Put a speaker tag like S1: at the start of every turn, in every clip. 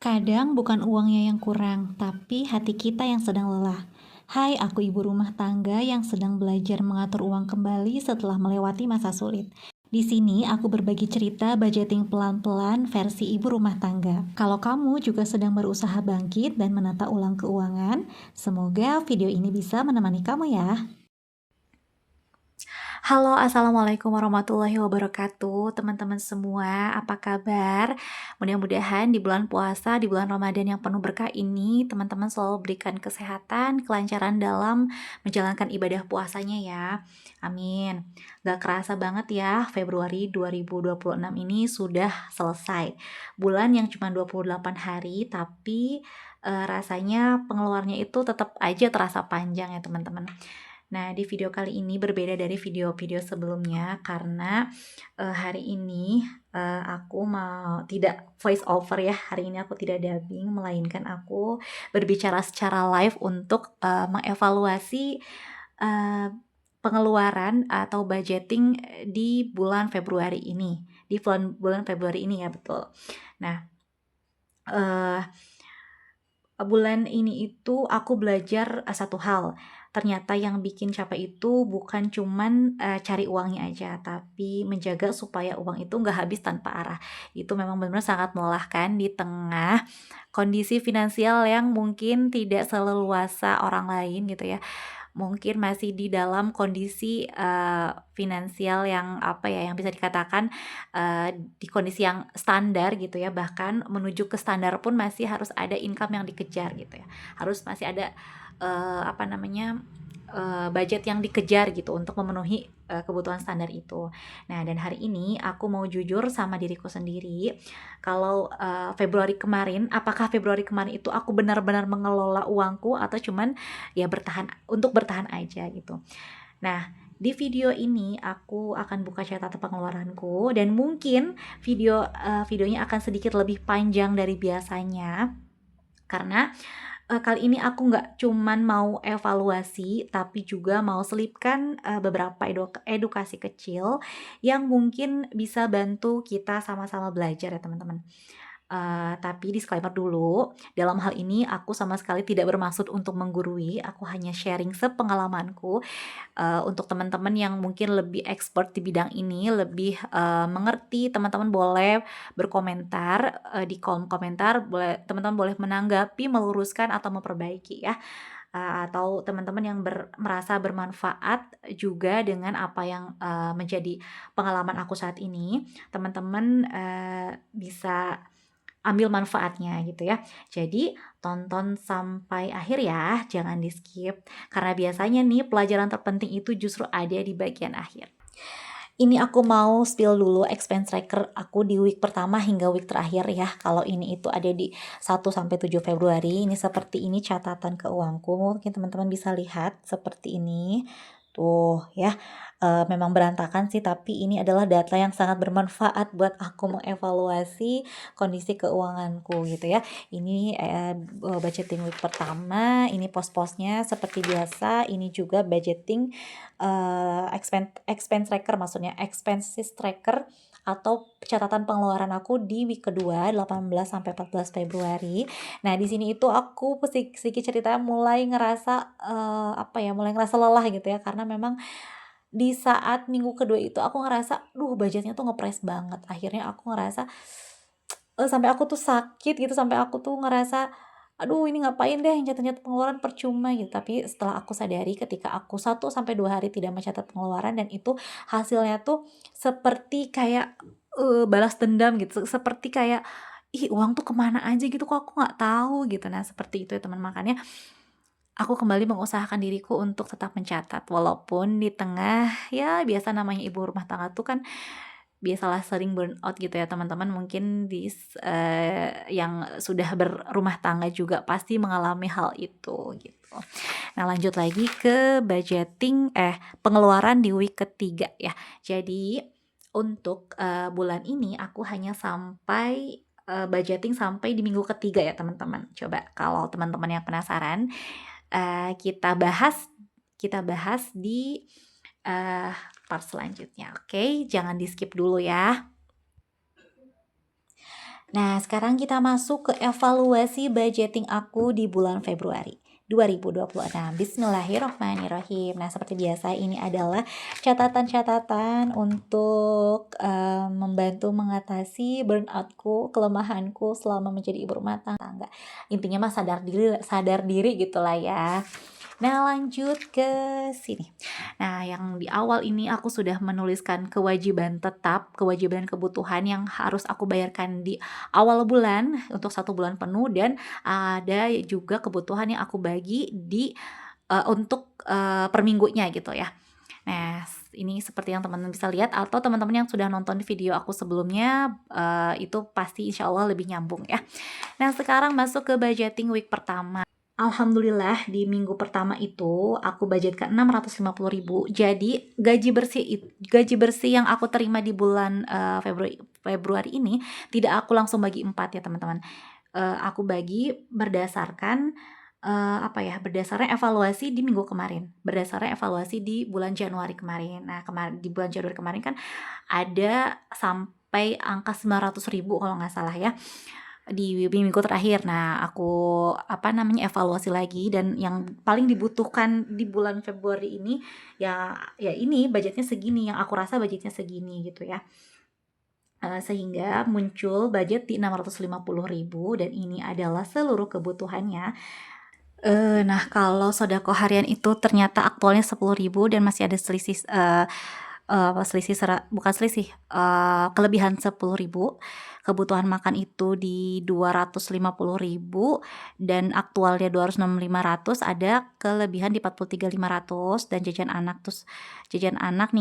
S1: Kadang bukan uangnya yang kurang, tapi hati kita yang sedang lelah. Hai, aku ibu rumah tangga yang sedang belajar mengatur uang kembali setelah melewati masa sulit. Di sini aku berbagi cerita budgeting pelan-pelan versi ibu rumah tangga. Kalau kamu juga sedang berusaha bangkit dan menata ulang keuangan, semoga video ini bisa menemani kamu ya. Halo, assalamualaikum warahmatullahi wabarakatuh, teman-teman semua. Apa kabar? Mudah-mudahan di bulan puasa, di bulan Ramadan yang penuh berkah ini, teman-teman selalu berikan kesehatan, kelancaran dalam menjalankan ibadah puasanya ya. Amin. Gak kerasa banget ya, Februari 2026 ini sudah selesai. Bulan yang cuma 28 hari, tapi rasanya pengeluarannya itu tetap aja terasa panjang ya teman-teman. Nah, di video kali ini berbeda dari video-video sebelumnya karena hari ini aku mau tidak voice over ya. Hari ini aku tidak dubbing, melainkan aku berbicara secara live untuk mengevaluasi uh, pengeluaran atau budgeting di bulan Februari ini. Di bulan Februari ini ya, betul. Nah, uh, bulan ini itu aku belajar satu hal. Ternyata yang bikin capek itu bukan cuman cari uangnya aja, tapi menjaga supaya uang itu nggak habis tanpa arah. Itu memang benar-benar sangat melelahkan di tengah kondisi finansial yang mungkin tidak seleluasa orang lain gitu ya. Mungkin masih di dalam kondisi finansial yang apa ya, yang bisa dikatakan di kondisi yang standar gitu ya, bahkan menuju ke standar pun masih harus ada income yang dikejar gitu ya, harus masih ada apa namanya budget yang dikejar gitu untuk memenuhi kebutuhan standar itu. Nah, dan hari ini aku mau jujur sama diriku sendiri, kalau Februari kemarin, apakah Februari kemarin itu aku benar-benar mengelola uangku atau cuman ya bertahan aja gitu. Nah, di video ini aku akan buka catatan pengeluaranku dan mungkin videonya akan sedikit lebih panjang dari biasanya karena kali ini aku nggak cuman mau evaluasi, tapi juga mau selipkan beberapa edukasi kecil yang mungkin bisa bantu kita sama-sama belajar ya teman-teman. Tapi disclaimer dulu, dalam hal ini aku sama sekali tidak bermaksud untuk menggurui, aku hanya sharing sepengalamanku. Untuk teman-teman yang mungkin lebih expert di bidang ini, lebih mengerti, teman-teman boleh berkomentar di kolom komentar, teman-teman boleh menanggapi, meluruskan atau memperbaiki ya. Atau teman-teman yang merasa bermanfaat juga dengan apa yang menjadi pengalaman aku saat ini, teman-teman bisa ambil manfaatnya gitu ya. Jadi tonton sampai akhir ya, jangan di skip karena biasanya nih pelajaran terpenting itu justru ada di bagian akhir. Ini aku mau spill dulu expense tracker aku di week pertama hingga week terakhir ya. Kalau ini itu ada di 1 sampai 7 Februari. Ini seperti ini catatan keuanganku. Mungkin teman-teman bisa lihat seperti ini. Tuh ya. Memang berantakan sih, tapi ini adalah data yang sangat bermanfaat buat aku mengevaluasi kondisi keuanganku gitu ya. Ini budgeting week pertama, ini pos-posnya seperti biasa. Ini juga budgeting expense tracker, maksudnya expenses tracker atau catatan pengeluaran aku di week kedua 18 sampai 14 Februari. Nah, di sini itu aku sedikit cerita mulai ngerasa mulai ngerasa lelah gitu ya, karena memang di saat minggu kedua itu aku ngerasa budgetnya tuh ngepres banget. Akhirnya aku ngerasa sampai aku tuh sakit gitu, sampai aku tuh ngerasa aduh ini ngapain deh nyatet-nyatet pengeluaran percuma gitu. Tapi setelah aku sadari ketika aku 1 sampai 2 hari tidak mencatat pengeluaran dan itu hasilnya tuh seperti kayak balas dendam gitu, seperti kayak ih uang tuh kemana aja gitu kok aku nggak tahu gitu. Nah seperti itu ya teman, makanya aku kembali mengusahakan diriku untuk tetap mencatat walaupun di tengah ya biasa namanya ibu rumah tangga tuh kan biasalah sering burnout gitu ya teman-teman, mungkin yang sudah berumah tangga juga pasti mengalami hal itu gitu. Nah lanjut lagi ke budgeting pengeluaran di week ketiga ya. Jadi untuk bulan ini aku hanya sampai budgeting sampai di minggu ketiga ya teman-teman. Coba kalau teman-teman yang penasaran kita bahas di uh, part selanjutnya. Oke, jangan di skip dulu ya. Nah, sekarang kita masuk ke evaluasi budgeting aku di bulan Februari 2026. Bismillahirrohmanirrohim. Nah, seperti biasa ini adalah catatan-catatan untuk membantu mengatasi burnoutku, kelemahanku selama menjadi ibu rumah tangga. Intinya mah sadar diri gitulah ya. Nah, lanjut ke sini. Nah, yang di awal ini aku sudah menuliskan kewajiban tetap, kewajiban kebutuhan yang harus aku bayarkan di awal bulan untuk 1 bulan penuh, dan ada juga kebutuhan yang aku bagi di untuk per minggunya gitu ya. Nah, ini seperti yang teman-teman bisa lihat, atau teman-teman yang sudah nonton video aku sebelumnya itu pasti insya Allah lebih nyambung ya. Nah, sekarang masuk ke budgeting week pertama. Alhamdulillah di minggu pertama itu aku budgetkan 650.000. Jadi gaji bersih yang aku terima di bulan Februari ini tidak aku langsung bagi 4 ya teman-teman. Aku bagi berdasarkan berdasarkan evaluasi di minggu kemarin, berdasarkan evaluasi di bulan Januari kemarin. Nah, di bulan Januari kemarin kan ada sampai angka 900.000 kalau nggak salah ya di minggu terakhir. Nah, aku evaluasi lagi, dan yang paling dibutuhkan di bulan Februari ini ya ini budgetnya segini, yang aku rasa budgetnya segini gitu ya. Sehingga muncul budget di 650.000, dan ini adalah seluruh kebutuhannya. Nah, kalau sodako harian itu ternyata aktualnya 10.000 dan masih ada selisih kelebihan 10.000. Kebutuhan makan itu di 250.000 dan aktualnya 265.500, ada kelebihan di 43.500, dan jajan anak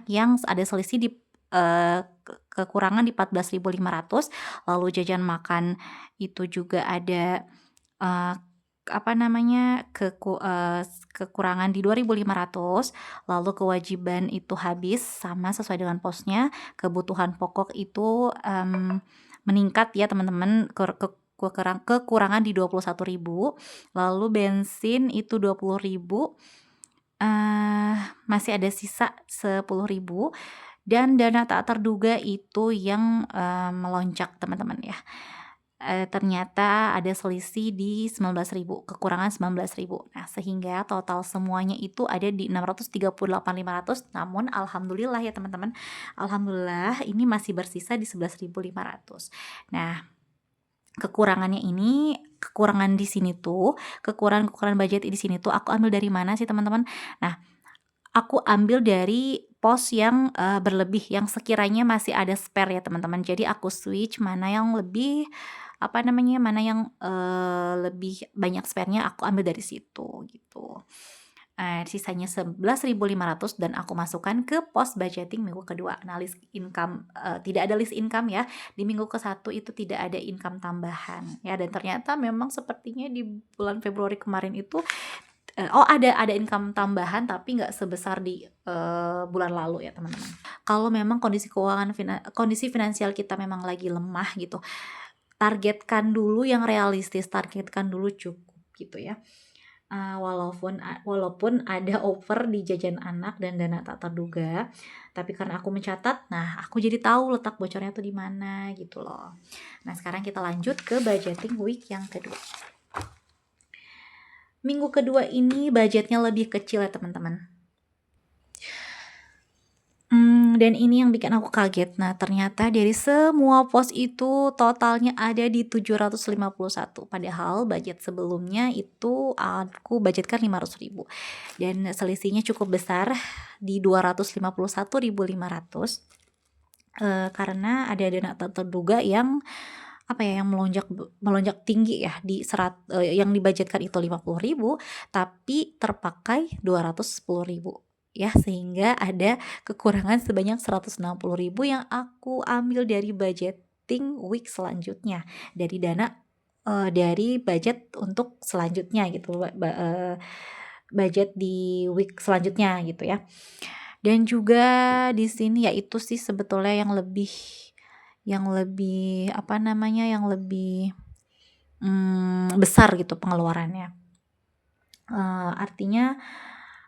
S1: yang ada selisih di kekurangan di 14.500. Lalu jajan makan itu juga ada kekurangan di 2.500. Lalu kewajiban itu habis sama sesuai dengan posnya. Kebutuhan pokok itu meningkat ya teman-teman, kekurangan di 21.000. Lalu bensin itu 20.000. Masih ada sisa 10.000, dan dana tak terduga itu yang melonjak teman-teman ya. Ternyata ada selisih di 19.000, kekurangan 19.000. Nah, sehingga total semuanya itu ada di 638.500. Namun alhamdulillah ya teman-teman, alhamdulillah ini masih bersisa di 11.500. Nah, kekurangan di sini tuh, kekurangan budget di sini tuh aku ambil dari mana sih teman-teman? Nah, aku ambil dari pos yang berlebih, yang sekiranya masih ada spare ya teman-teman. Jadi aku switch mana yang lebih lebih banyak spare-nya, aku ambil dari situ gitu. Sisanya 11.500 dan aku masukkan ke pos budgeting minggu kedua. Nah, list income tidak ada list income ya. Di minggu ke-1 itu tidak ada income tambahan ya, dan ternyata memang sepertinya di bulan Februari kemarin itu ada income tambahan, tapi nggak sebesar di bulan lalu ya teman-teman. Kalau memang kondisi finansial kita memang lagi lemah gitu, targetkan dulu yang realistis, targetkan dulu cukup gitu ya. Walaupun ada over di jajan anak dan dana tak terduga, tapi karena aku mencatat, nah aku jadi tahu letak bocornya tuh di mana gitu loh. Nah, sekarang kita lanjut ke budgeting week yang kedua. Minggu kedua ini budgetnya lebih kecil ya teman-teman. Dan ini yang bikin aku kaget. Nah, ternyata dari semua pos itu totalnya ada di 751. Padahal budget sebelumnya itu aku budgetkan 500.000. Dan selisihnya cukup besar di 251.500. Karena ada dana tak terduga yang yang melonjak tinggi ya, yang dibudgetkan itu 50.000 tapi terpakai 210.000 ya, sehingga ada kekurangan sebanyak 160.000 yang aku ambil dari budgeting week selanjutnya, dari dana dari budget untuk selanjutnya gitu, budget di week selanjutnya gitu ya. Dan juga di sini yaitu sih sebetulnya yang lebih besar gitu pengeluarannya. Artinya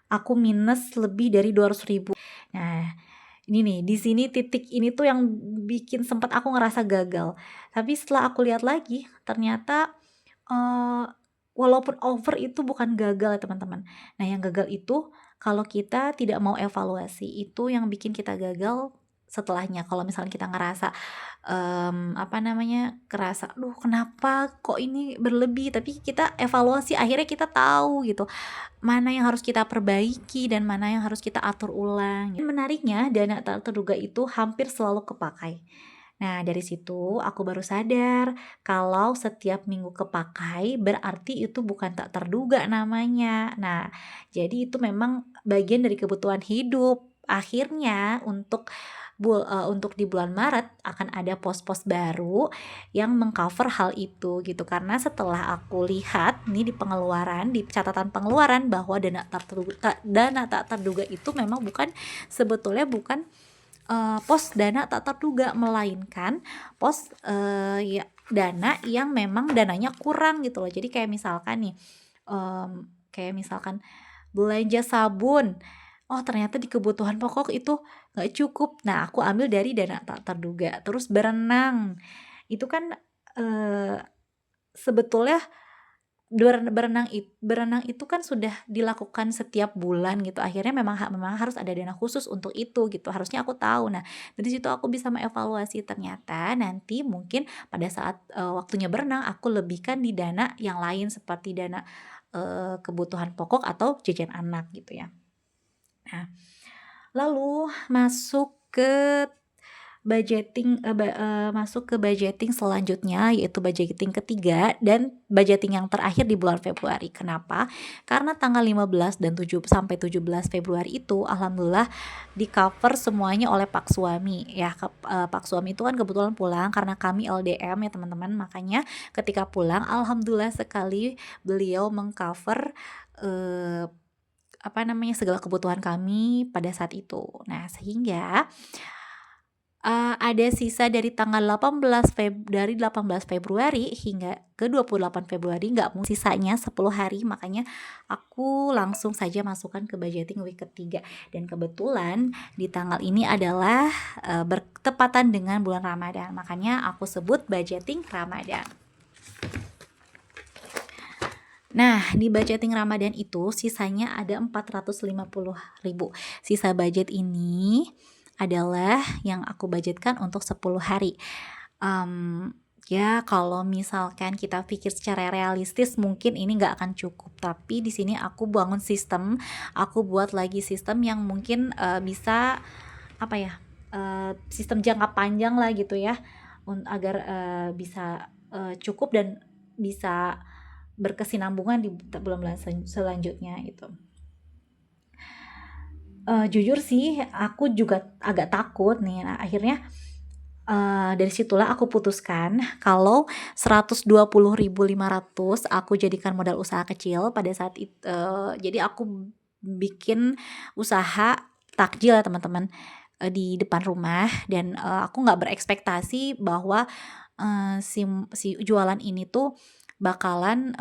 S1: aku minus lebih dari 200.000. Nah, Ini nih, di sini titik ini tuh yang bikin sempet aku ngerasa gagal. Tapi setelah aku lihat lagi, ternyata, eee, walaupun over itu bukan gagal ya teman-teman. Nah yang gagal itu, kalau kita tidak mau evaluasi, itu yang bikin kita gagal setelahnya. Kalau misalnya kita ngerasa, apa namanya, kerasa, "Duh kenapa kok ini berlebih?" Tapi kita evaluasi, akhirnya kita tahu gitu, mana yang harus kita perbaiki dan mana yang harus kita atur ulang. Menariknya, dana tak terduga itu hampir selalu kepakai. Nah, dari situ aku baru sadar kalau setiap minggu kepakai berarti itu bukan tak terduga namanya. Nah, jadi itu memang bagian dari kebutuhan hidup. Akhirnya untuk di bulan Maret akan ada pos-pos baru yang mengcover hal itu gitu. Karena setelah aku lihat nih di catatan pengeluaran bahwa dana tak terduga itu memang sebetulnya bukan pos dana tak terduga, melainkan pos ya dana yang memang dananya kurang gitu loh. Jadi kayak misalkan nih, kayak misalkan belanja sabun, oh ternyata di kebutuhan pokok itu nggak cukup. Nah aku ambil dari dana tak terduga. Terus berenang, itu kan eh, sebetulnya berenang itu kan sudah dilakukan setiap bulan gitu. Akhirnya memang harus ada dana khusus untuk itu gitu. Harusnya aku tahu. Nah, dari situ aku bisa mengevaluasi, ternyata nanti mungkin pada saat waktunya berenang aku lebihkan di dana yang lain seperti dana kebutuhan pokok atau jajan anak gitu ya. Nah, lalu masuk ke budgeting selanjutnya, yaitu budgeting ketiga dan budgeting yang terakhir di bulan Februari. Kenapa? Karena tanggal 15 dan 7 sampai 17 Februari itu alhamdulillah di-cover semuanya oleh Pak Suami ya. Pak Suami itu kan kebetulan pulang karena kami LDM ya teman-teman. Makanya ketika pulang alhamdulillah sekali beliau mengcover segala kebutuhan kami pada saat itu. Nah, sehingga ada sisa dari tanggal 18 Februari hingga ke 28 Februari, sisanya 10 hari, makanya aku langsung saja masukkan ke budgeting week ketiga. Dan kebetulan di tanggal ini adalah bertepatan dengan bulan Ramadan, makanya aku sebut budgeting Ramadan. Nah, di budgeting Ramadan itu sisanya ada 450.000. Sisa budget ini adalah yang aku budgetkan untuk 10 hari. Ya kalau misalkan kita pikir secara realistis mungkin ini nggak akan cukup, tapi di sini aku buat lagi sistem yang mungkin bisa sistem jangka panjang lah gitu ya, agar bisa cukup dan bisa berkesinambungan di bulan-bulan selanjutnya gitu. Jujur sih aku juga agak takut nih. Nah akhirnya dari situlah aku putuskan kalau 120.500 aku jadikan modal usaha kecil pada saat itu. Jadi aku bikin usaha takjil ya teman-teman, di depan rumah. Dan aku nggak berekspektasi bahwa si jualan ini tuh bakalan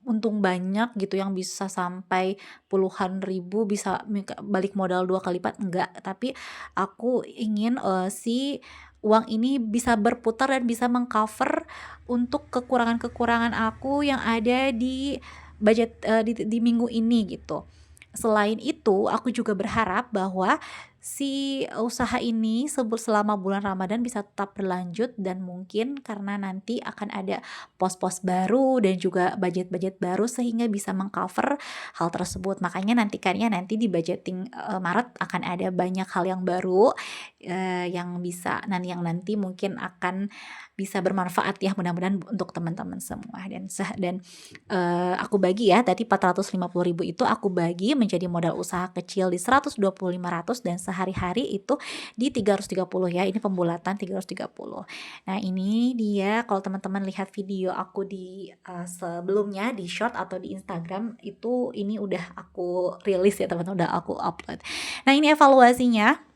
S1: untung banyak gitu, yang bisa sampai puluhan ribu, bisa balik modal 2 kali lipat, enggak. Tapi aku ingin si uang ini bisa berputar dan bisa mengcover untuk kekurangan-kekurangan aku yang ada di budget di minggu ini gitu. Selain itu, aku juga berharap bahwa si usaha ini selama bulan Ramadan bisa tetap berlanjut, dan mungkin karena nanti akan ada pos-pos baru dan juga budget-budget baru sehingga bisa mengcover hal tersebut. Makanya nanti di budgeting Maret akan ada banyak hal yang baru yang nanti mungkin akan bisa bermanfaat ya, mudah-mudahan untuk teman-teman semua. Dan aku bagi ya, tadi 450.000 itu aku bagi menjadi modal usaha kecil di 120.500 dan sehari-hari itu di 330 ya. Ini pembulatan 330. Nah, ini dia kalau teman-teman lihat video aku di sebelumnya di short atau di Instagram itu, ini udah aku rilis ya teman-teman, udah aku upload. Nah, ini evaluasinya.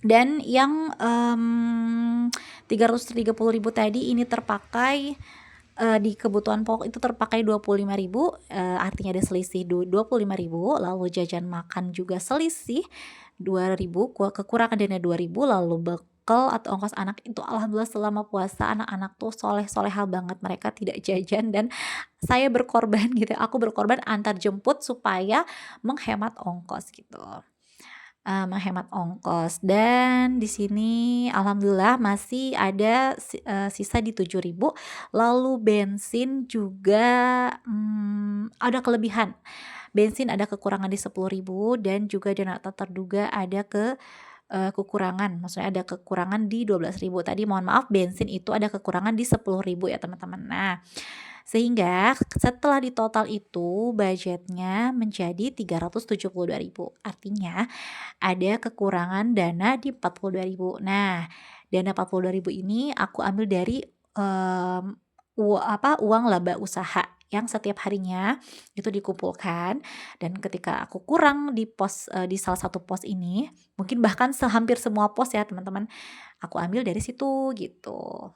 S1: Dan yang 330.000 tadi ini terpakai di kebutuhan pokok itu terpakai 25.000, artinya ada selisih 25.000. Lalu jajan makan juga selisih 2.000, kekurangan dana 2.000, lalu bekal atau ongkos anak itu alhamdulillah selama puasa anak-anak tuh soleh-soleha banget, mereka tidak jajan dan saya berkorban gitu, aku berkorban antar jemput supaya menghemat ongkos gitu. Menghemat ongkos dan di sini alhamdulillah masih ada sisa di 7.000, lalu bensin juga, ada kelebihan. Bensin ada kekurangan di 10.000 dan juga dana tak terduga ada kekurangan, maksudnya ada kekurangan di 12.000. Tadi mohon maaf bensin itu ada kekurangan di 10.000 ya teman-teman. Nah, sehingga setelah ditotal itu budgetnya menjadi 372.000. Artinya ada kekurangan dana di 42.000. Nah, dana 42.000 ini aku ambil dari, mmm, uang laba usaha yang setiap harinya itu dikumpulkan dan ketika aku kurang di salah satu pos ini, mungkin bahkan hampir semua pos ya teman-teman, aku ambil dari situ gitu.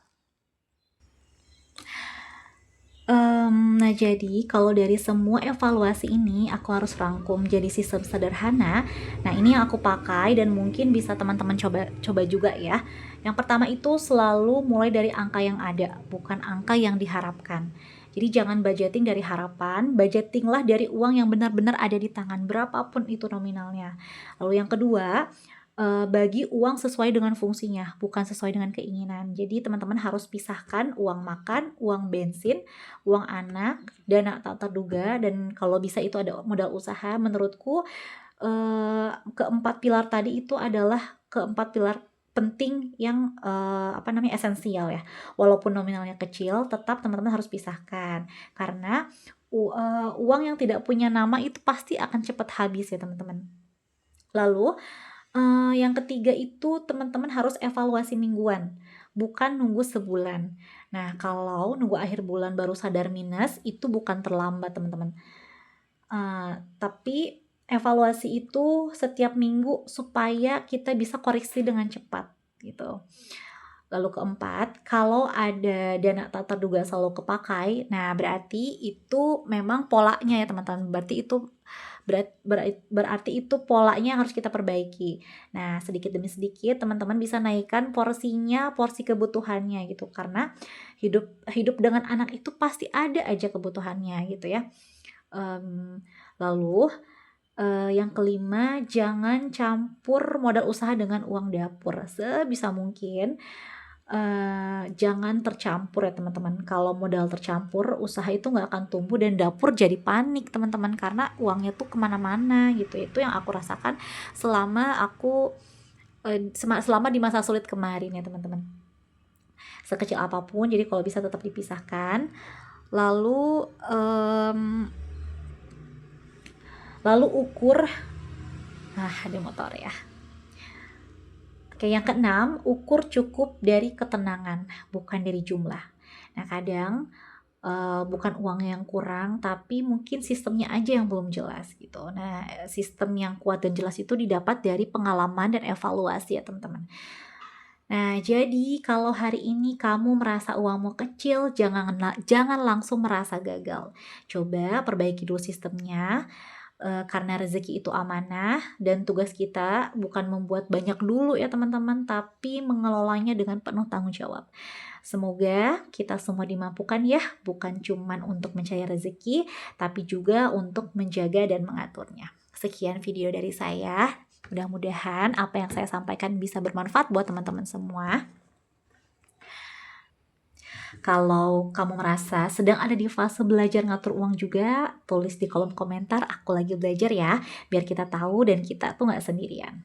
S1: Nah jadi kalau dari semua evaluasi ini aku harus rangkum jadi sistem sederhana. Nah ini yang aku pakai dan mungkin bisa teman-teman coba juga ya. Yang pertama itu selalu mulai dari angka yang ada, bukan angka yang diharapkan. Jadi jangan budgeting dari harapan, budgetinglah dari uang yang benar-benar ada di tangan, berapapun itu nominalnya. Lalu yang kedua, bagi uang sesuai dengan fungsinya, bukan sesuai dengan keinginan. Jadi teman-teman harus pisahkan uang makan, uang bensin, uang anak, dana tak terduga, dan kalau bisa itu ada modal usaha. Menurutku keempat pilar tadi itu adalah keempat pilar penting yang esensial ya. Walaupun nominalnya kecil, tetap teman-teman harus pisahkan karena uang yang tidak punya nama itu pasti akan cepat habis ya teman-teman. Lalu yang ketiga itu teman-teman harus evaluasi mingguan, bukan nunggu sebulan. Nah, kalau nunggu akhir bulan baru sadar minus, itu bukan terlambat teman-teman. Tapi evaluasi itu setiap minggu supaya kita bisa koreksi dengan cepat gitu. Lalu keempat, kalau ada dana tak terduga selalu kepakai, nah berarti itu memang polanya ya teman-teman. Berarti itu polanya yang harus kita perbaiki. Nah, sedikit demi sedikit teman-teman bisa naikkan porsinya, porsi kebutuhannya gitu. Karena hidup dengan anak itu pasti ada aja kebutuhannya gitu ya. Lalu yang kelima, jangan campur modal usaha dengan uang dapur. Sebisa mungkin jangan tercampur ya teman-teman. Kalau modal tercampur, usaha itu nggak akan tumbuh dan dapur jadi panik teman-teman karena uangnya tuh kemana-mana gitu. Itu yang aku rasakan selama selama di masa sulit kemarin ya teman-teman. Sekecil apapun, jadi kalau bisa tetap dipisahkan. Lalu ukur, ada motor ya. Oke, yang keenam, ukur cukup dari ketenangan, bukan dari jumlah. Nah, kadang bukan uang yang kurang, tapi mungkin sistemnya aja yang belum jelas gitu. Nah, sistem yang kuat dan jelas itu didapat dari pengalaman dan evaluasi ya teman-teman. Nah, jadi kalau hari ini kamu merasa uangmu kecil, jangan langsung merasa gagal. Coba perbaiki dulu sistemnya. Karena rezeki itu amanah dan tugas kita bukan membuat banyak dulu ya teman-teman, tapi mengelolanya dengan penuh tanggung jawab. Semoga kita semua dimampukan ya, bukan cuman untuk mencari rezeki, tapi juga untuk menjaga dan mengaturnya. Sekian video dari saya. Mudah-mudahan apa yang saya sampaikan bisa bermanfaat buat teman-teman semua. Kalau kamu merasa sedang ada di fase belajar ngatur uang juga, tulis di kolom komentar aku lagi belajar ya, biar kita tahu dan kita tuh nggak sendirian.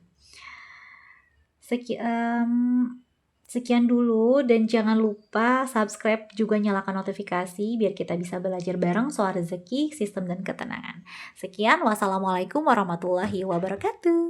S1: Sekian dulu dan jangan lupa subscribe juga nyalakan notifikasi biar kita bisa belajar bareng soal rezeki, sistem, dan ketenangan. Sekian, wassalamualaikum warahmatullahi wabarakatuh.